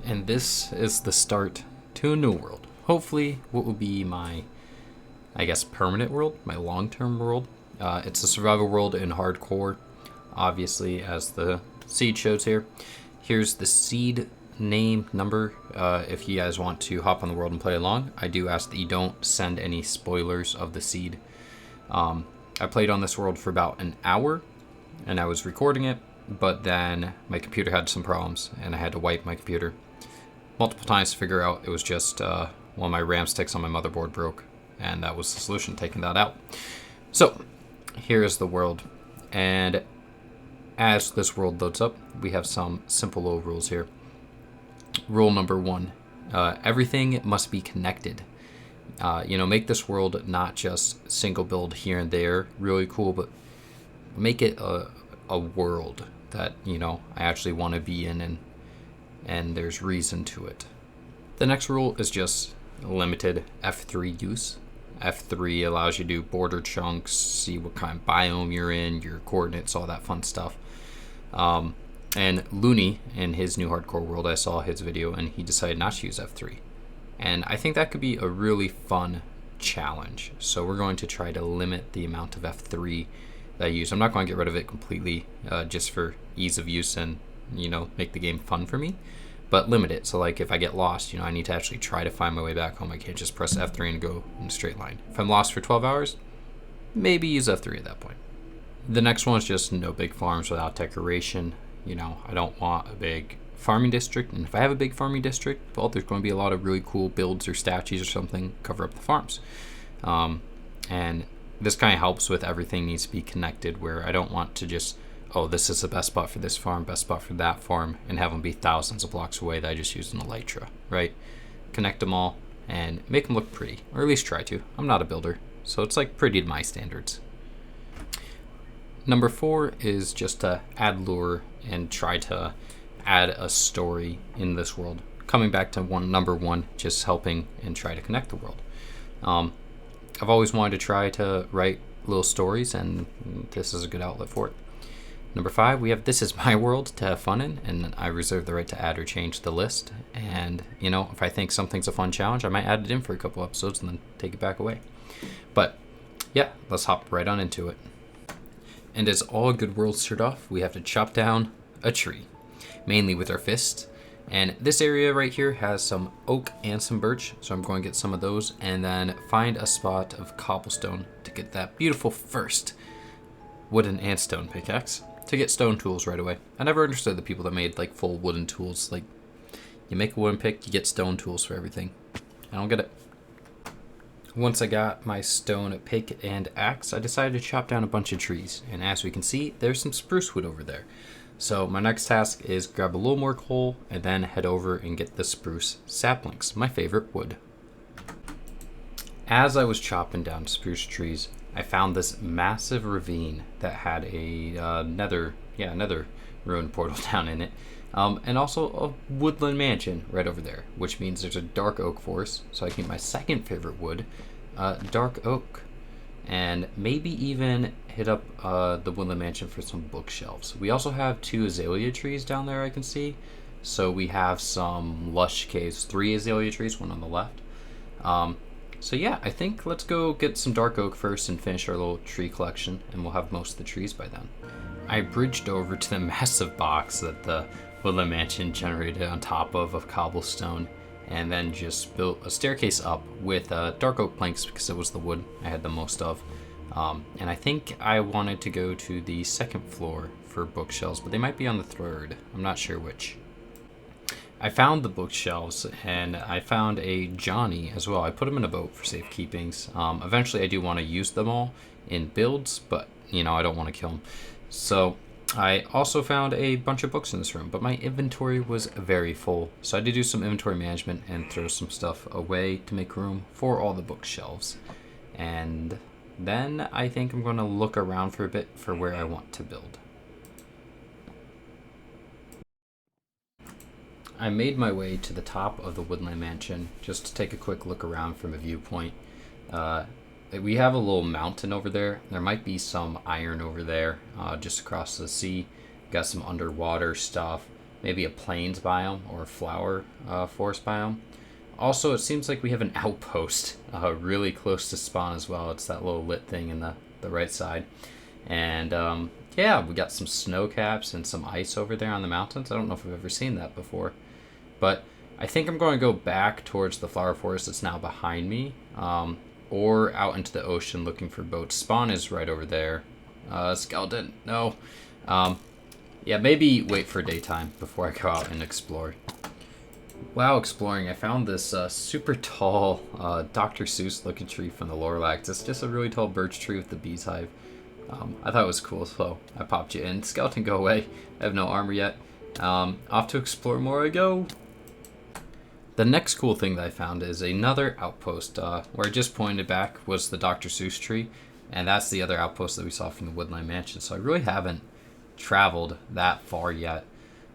And this is the start to a new world. Hopefully, what will be my, I guess, permanent world, my long-term world. It's a survival world in hardcore, obviously, as the seed shows here. Here's the seed name number. If you guys want to hop on the world and play along, I do ask that you don't send any spoilers of the seed. I played on this world for about an hour, and I was recording it, but then my computer had some problems, and I had to wipe my computer multiple times to figure out it was just one of my RAM sticks on my motherboard broke, and that was the solution, taking that out. So here is the world, and as this world loads up, we have some simple little rules here. Rule number 1, everything must be connected. Make this world not just single build here and there, really cool, but make it a world that, I actually want to be in, and there's reason to it. The next rule is just limited F3 use. F3 allows you to do border chunks, see what kind of biome you're in, your coordinates, all that fun stuff. And Looney, in his new hardcore world, I saw his video and he decided not to use F3. And I think that could be a really fun challenge. So we're going to try to limit the amount of F3 that I use. I'm not going to get rid of it completely, just for ease of use and, make the game fun for me. But limit it. So like if I get lost, I need to actually try to find my way back home. I can't just press F3 and go in a straight line. If I'm lost for 12 hours, maybe use F3 at that point. The next one is just no big farms without decoration. I don't want a big farming district. And if I have a big farming district, well, there's going to be a lot of really cool builds or statues or something cover up the farms. And this kind of helps with everything needs to be connected, where I don't want to just, this is the best spot for this farm, best spot for that farm, and have them be thousands of blocks away that I just used an elytra, right? Connect them all and make them look pretty, or at least try to. I'm not a builder, so it's like pretty to my standards. Number 4 is just to add lure and try to add a story in this world. Coming back to number 1, just helping and try to connect the world. I've always wanted to try to write little stories, and this is a good outlet for it. Number 5, we have This Is My World to have fun in, and I reserve the right to add or change the list. And, if I think something's a fun challenge, I might add it in for a couple episodes and then take it back away. But, yeah, let's hop right on into it. And as all good worlds start off, we have to chop down a tree, mainly with our fist. And this area right here has some oak and some birch, so I'm going to get some of those, and then find a spot of cobblestone to get that beautiful first wooden and stone pickaxe, to get stone tools right away. I never understood the people that made like full wooden tools. Like, you make a wooden pick, you get stone tools for everything. I don't get it. Once I got my stone pick and axe, I decided to chop down a bunch of trees. And as we can see, there's some spruce wood over there. So my next task is grab a little more coal and then head over and get the spruce saplings, my favorite wood. As I was chopping down spruce trees, I found this massive ravine that had a nether ruin portal down in it. And also a woodland mansion right over there, which means there's a dark oak forest, so I can get my second favorite wood, dark oak. And maybe even hit up the woodland mansion for some bookshelves. We also have 2 azalea trees down there I can see. So we have some lush caves, 3 azalea trees, one on the left. So yeah, I think let's go get some dark oak first and finish our little tree collection, and we'll have most of the trees by then. I bridged over to the massive box that the woodland mansion generated on top of cobblestone, and then just built a staircase up with dark oak planks because it was the wood I had the most of. And I think I wanted to go to the 2nd floor for bookshelves, but they might be on the 3rd. I'm not sure which. I found the bookshelves, and I found a Johnny as well. I put him in a boat for safekeepings. Eventually I do want to use them all in builds, but I don't want to kill them. So I also found a bunch of books in this room, but my inventory was very full. So I had to do some inventory management and throw some stuff away to make room for all the bookshelves. And then I think I'm going to look around for a bit for where I want to build. I made my way to the top of the woodland mansion just to take a quick look around from a viewpoint. We have a little mountain over there. There might be some iron over there, just across the sea. Got some underwater stuff. maybe a plains biome or a flower forest biome. Also, it seems like we have an outpost really close to spawn as well. It's that little lit thing in the right side. And yeah, we got some snow caps and some ice over there on the mountains. I don't know if I've ever seen that before. But I think I'm going to go back towards the flower forest that's now behind me. Or out into the ocean looking for boats. Spawn is right over there. Skeleton, no. Yeah, maybe wait for daytime before I go out and explore. While exploring, I found this super tall Dr. Seuss looking tree from the Lorelax. It's just a really tall birch tree with the bees hive. I thought it was cool, so I popped you in. Skeleton, go away. I have no armor yet. Off to explore more I go. The next cool thing that I found is another outpost. Where I just pointed back was the Dr. Seuss tree, and that's the other outpost that we saw from the Woodland Mansion. So I really haven't traveled that far yet.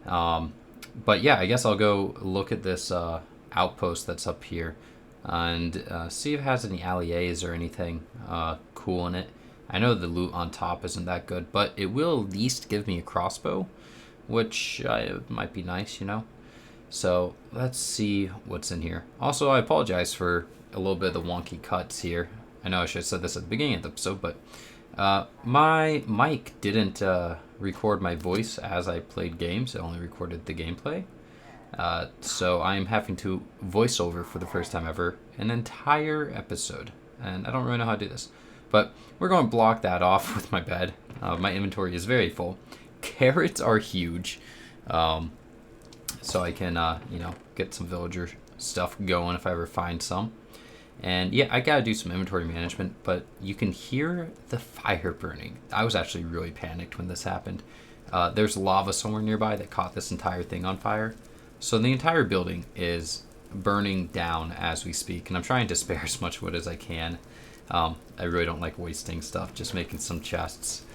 But yeah, I guess I'll go look at this outpost that's up here and see if it has any alliés or anything cool in it. I know the loot on top isn't that good, but it will at least give me a crossbow, which might be nice, you know? So let's see what's in here. Also, I apologize for a little bit of the wonky cuts here. I know I should have said this at the beginning of the episode, but my mic didn't record my voice as I played games. It only recorded the gameplay. So I'm having to voice over for the first time ever an entire episode. And I don't really know how to do this. But we're going to block that off with my bed. My inventory is very full. Carrots are huge. So I can, get some villager stuff going if I ever find some. And yeah, I gotta do some inventory management, but you can hear the fire burning. I was actually really panicked when this happened. There's lava somewhere nearby that caught this entire thing on fire. So the entire building is burning down as we speak, and I'm trying to spare as much wood as I can. I really don't like wasting stuff, just making some chests.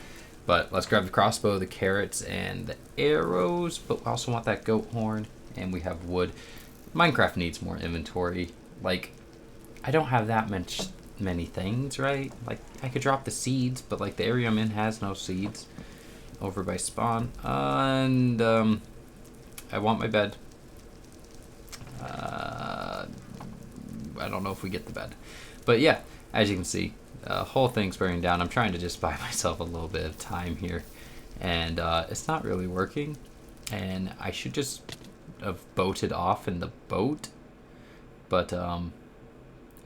But let's grab the crossbow, the carrots, and the arrows, but we also want that goat horn, and we have wood. Minecraft needs more inventory. Like, I don't have that many things, right? Like, I could drop the seeds, but like the area I'm in has no seeds over by spawn. And I want my bed. I don't know if we get the bed. But yeah, as you can see, the whole thing's burning down. I'm trying to just buy myself a little bit of time here. And it's not really working. And I should just have boated off in the boat. But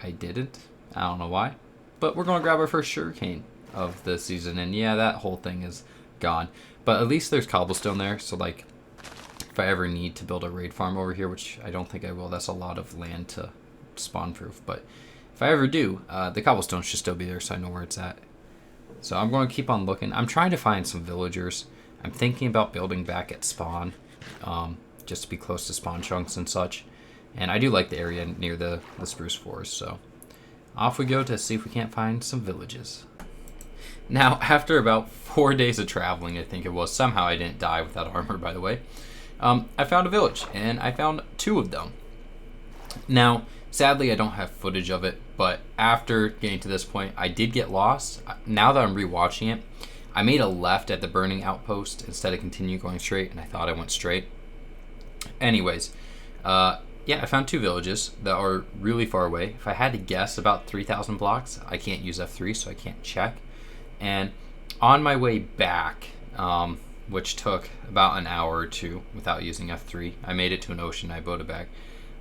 I didn't. I don't know why. But we're going to grab our first sugarcane of the season. And yeah, that whole thing is gone. But at least there's cobblestone there. So like, if I ever need to build a raid farm over here, which I don't think I will. That's a lot of land to spawn proof. But if I ever do, the cobblestone should still be there so I know where it's at. So I'm going to keep on looking. I'm trying to find some villagers. I'm thinking about building back at spawn. Just to be close to spawn chunks and such. And I do like the area near the spruce forest, so off we go to see if we can't find some villages. Now, after about 4 days of traveling, I think it was, somehow I didn't die without armor, by the way, I found a village, and I found 2 of them. Now, sadly, I don't have footage of it, but after getting to this point, I did get lost. Now that I'm rewatching it, I made a left at the burning outpost instead of continue going straight, and I thought I went straight. Anyways, yeah, I found 2 villages that are really far away. If I had to guess, about 3,000 blocks. I can't use F3, so I can't check. And on my way back, which took about an hour or 2 without using F3, I made it to an ocean. I boated back.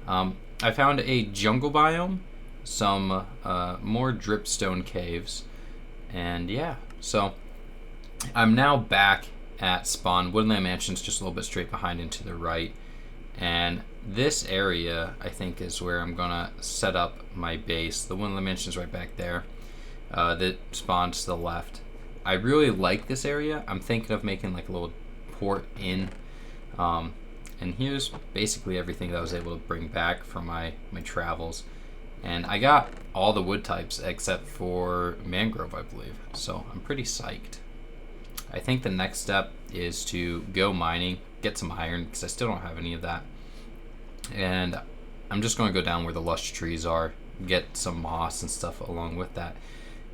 I found a jungle biome, some more dripstone caves, and yeah. So I'm now back at spawn. Woodland Mansion's just a little bit straight behind and to the right. And this area, I think, is where I'm going to set up my base. The Woodland Mansion's right back there. The spawn's to the left. I really like this area. I'm thinking of making like a little port in. And here's basically everything that I was able to bring back from my travels. And I got all the wood types except for mangrove, I believe. So I'm pretty psyched. I think the next step is to go mining, get some iron, because I still don't have any of that. And I'm just going to go down where the lush trees are, get some moss and stuff along with that.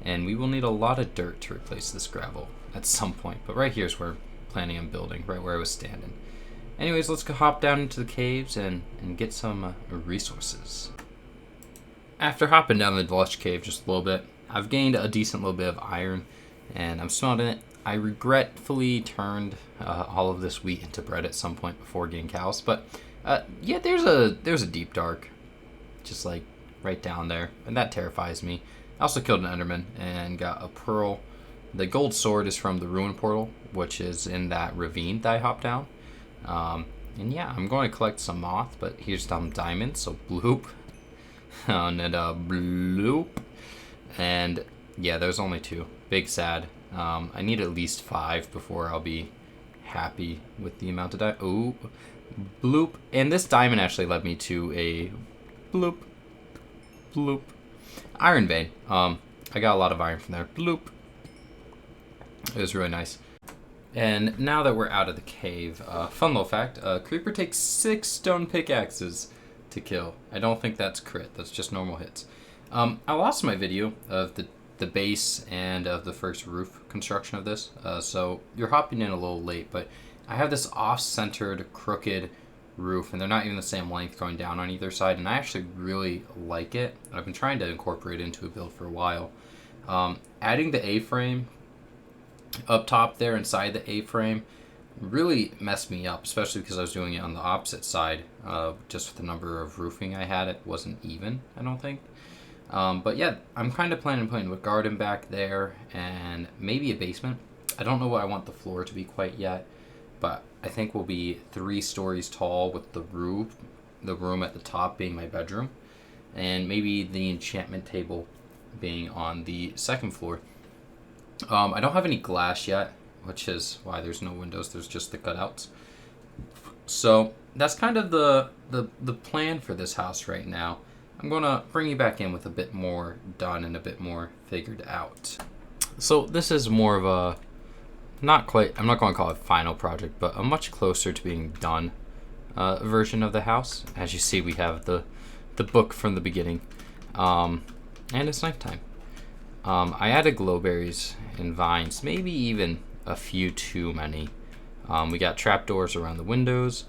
And we will need a lot of dirt to replace this gravel at some point. But right here is where I'm planning on building, right where I was standing. Anyways, let's go hop down into the caves and get some resources. After hopping down the lush cave just a little bit, I've gained a decent little bit of iron, and I'm smelting it. I regretfully turned all of this wheat into bread at some point before getting cows, but yeah, there's a deep dark, just like right down there, and that terrifies me. I also killed an enderman and got a pearl. The gold sword is from the ruin portal, which is in that ravine that I hopped down. And yeah, I'm going to collect some moth, but here's some diamonds, so bloop. And then bloop. And yeah, there's only 2. Big sad. I need at least 5 before I'll be happy with the amount of diamond. Ooh, bloop. And this diamond actually led me to a bloop, bloop. Iron vein. I got a lot of iron from there. Bloop. It was really nice. And now that we're out of the cave, fun little fact, creeper takes 6 stone pickaxes to kill. I don't think that's crit, that's just normal hits. I lost my video of the base and of the first roof construction of this, so you're hopping in a little late, but I have this off-centered, crooked roof, and they're not even the same length going down on either side, and I actually really like it. I've been trying to incorporate it into a build for a while. Adding the A-frame up top there inside the A-frame really messed me up, especially because I was doing it on the opposite side. Just with the number of roofing I had, it wasn't even, I don't think. But yeah, I'm kind of planning on putting a garden back there and maybe a basement. I don't know what I want the floor to be quite yet, but I think we'll be 3 stories tall with the room at the top being my bedroom, and maybe the enchantment table being on the 2nd floor. I don't have any glass yet, which is why there's no windows, there's just the cutouts. So that's kind of the plan for this house right now. I'm going to bring you back in with a bit more done and a bit more figured out. So this is more of a, not quite, I'm not going to call it final project, but a much closer to being done version of the house. As you see, we have the book from the beginning, and it's nighttime. I added glowberries and vines, maybe even a few too many. We got trapdoors around the windows.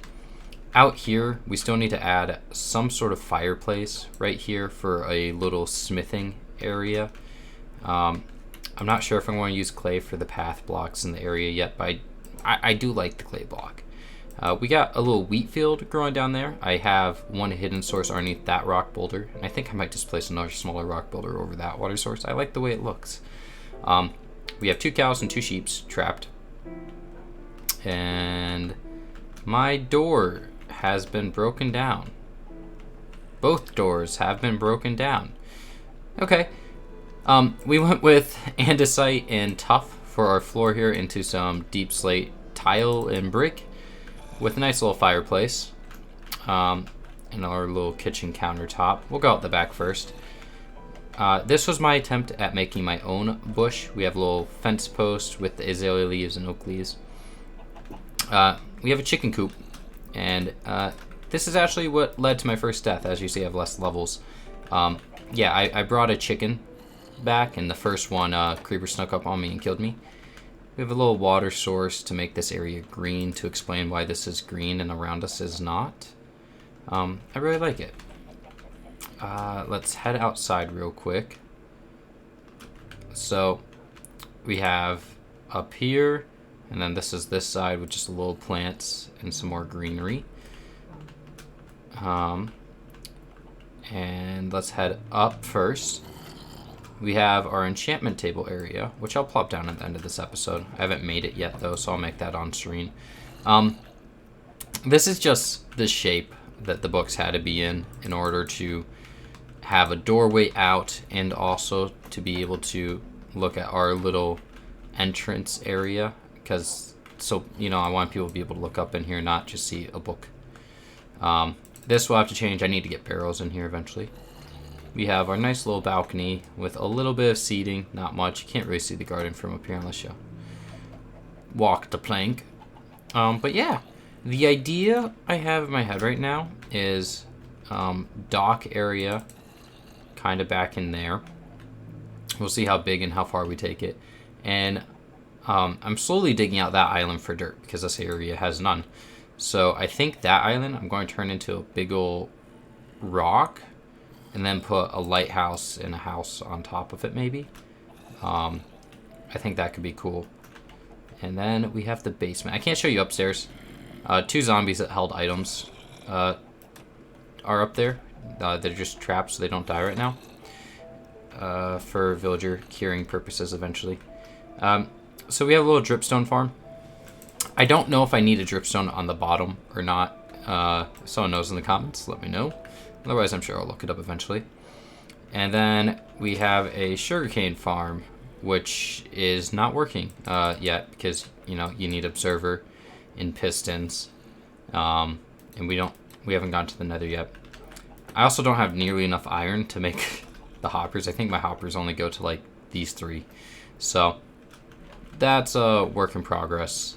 Out here, we still need to add some sort of fireplace right here for a little smithing area. I'm not sure if I'm going to use clay for the path blocks in the area yet, but I do like the clay block. We got a little wheat field growing down there. I have one hidden source underneath that rock boulder, and I think I might just place another smaller rock boulder over that water source. I like the way it looks. We have 2 cows and 2 sheep trapped. And my door has been broken down. Both doors have been broken down. Okay. We went with andesite and tuff for our floor here into some deep slate tile and brick with a nice little fireplace and our little kitchen countertop. We'll go out the back first. This was my attempt at making my own bush. We have a little fence post with the azalea leaves and oak leaves. We have a chicken coop, and this is actually what led to my first death. As you see, I have less levels. Yeah, I brought a chicken back, and the first one, creeper snuck up on me and killed me. We have a little water source to make this area green, to explain why this is green and around us is not. I really like it. Let's head outside real quick. So we have up here, and then this is this side with just a little plants and some more greenery. And let's head up first. We have our enchantment table area, which I'll plop down at the end of this episode. I haven't made it yet though, so I'll make that on screen. This is just the shape that the books had to be in order to have a doorway out and also to be able to look at our little entrance area, because I want people to be able to look up in here, not just see a book. This will have to change. I need to get barrels in here eventually. We have our nice little balcony with a little bit of seating, not much. You can't really see the garden from up here unless you walk the plank. But yeah, the idea I have in my head right now is dock area kind of back in there. We'll see how big and how far we take it. And I'm slowly digging out that island for dirt because this area has none. So I think that island I'm going to turn into a big ol' rock and then put a lighthouse and a house on top of it maybe. I think that could be cool. And then we have the basement. I can't show you upstairs. 2 zombies that held items are up there. They're just trapped so they don't die right now. For villager curing purposes eventually. So we have a little dripstone farm. I don't know if I need a dripstone on the bottom or not. Someone knows in the comments, let me know. Otherwise, I'm sure I'll look it up eventually. And then we have a sugarcane farm, which is not working yet because, you know, you need observer in pistons. And we haven't gone to the nether yet. I also don't have nearly enough iron to make the hoppers. I think my hoppers only go to like these 3. So that's a work in progress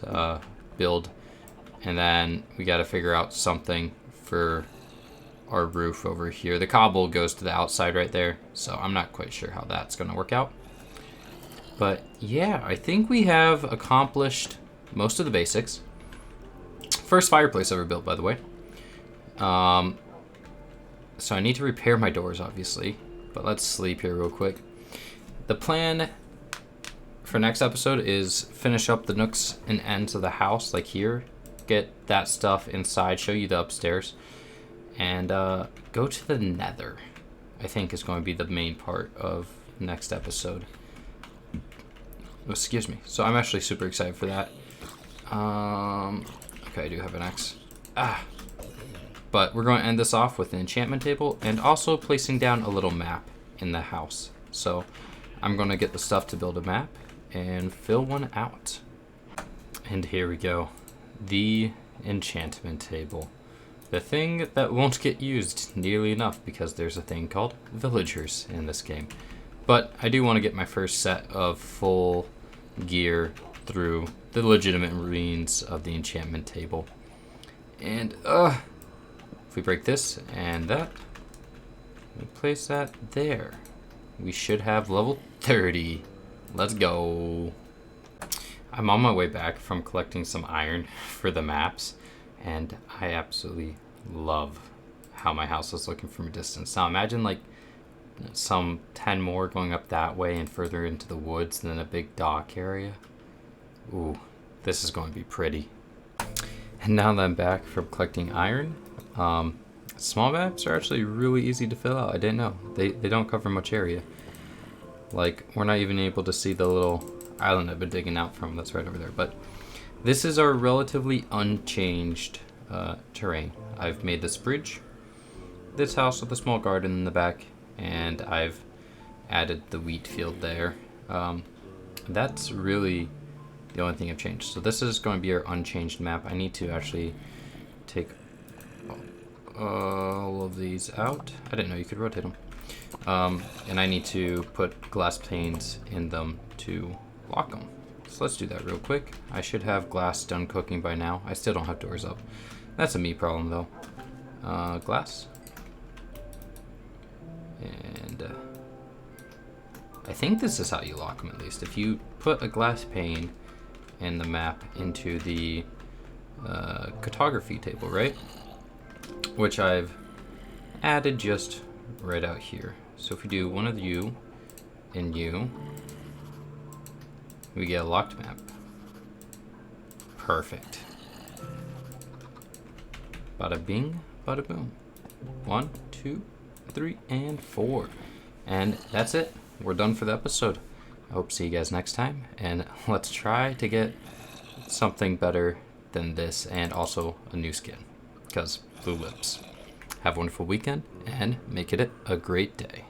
build. And then we got to figure out something for our roof over here. The cobble goes to the outside right there, so I'm not quite sure how that's going to work out. But yeah, I think we have accomplished most of the basics. First fireplace ever built, by the way. So I need to repair my doors, obviously, but let's sleep here real quick. The plan for next episode is finish up the nooks and ends of the house, like here. Get that stuff inside, show you the upstairs, and go to the nether, I think is going to be the main part of next episode. Excuse me. So I'm actually super excited for that. Okay, I do have an axe. But we're going to end this off with an enchantment table and also placing down a little map in the house. So I'm going to get the stuff to build a map and fill one out. And here we go. The enchantment table. The thing that won't get used nearly enough because there's a thing called villagers in this game. But I do want to get my first set of full gear through the legitimate means of the enchantment table. And if we break this and that, we place that there. We should have level 30. Let's go. I'm on my way back from collecting some iron for the maps, and I absolutely love how my house is looking from a distance. Now imagine like some 10 more going up that way and further into the woods and then a big dock area. Ooh, this is going to be pretty. And now that I'm back from collecting iron, small maps are actually really easy to fill out. I didn't know. They don't cover much area. Like, we're not even able to see the little island I've been digging out from. That's right over there. But this is our relatively unchanged terrain. I've made this bridge, this house with a small garden in the back, and I've added the wheat field there. That's really the only thing I've changed. So this is going to be our unchanged map. I need to actually take all of these out. I didn't know you could rotate them. And I need to put glass panes in them to lock them. So let's do that real quick. I should have glass done cooking by now. I still don't have doors up. That's a me problem though. Glass. And I think this is how you lock them at least. If you put a glass pane in the map into the cartography table, right? Which I've added just right out here. So if we do one of you and you, we get a locked map. Perfect. Bada bing, bada boom. 1, 2, 3, and 4. And that's it. We're done for the episode. I hope to see you guys next time. And let's try to get something better than this and also a new skin. Because blue lips. Have a wonderful weekend and make it a great day.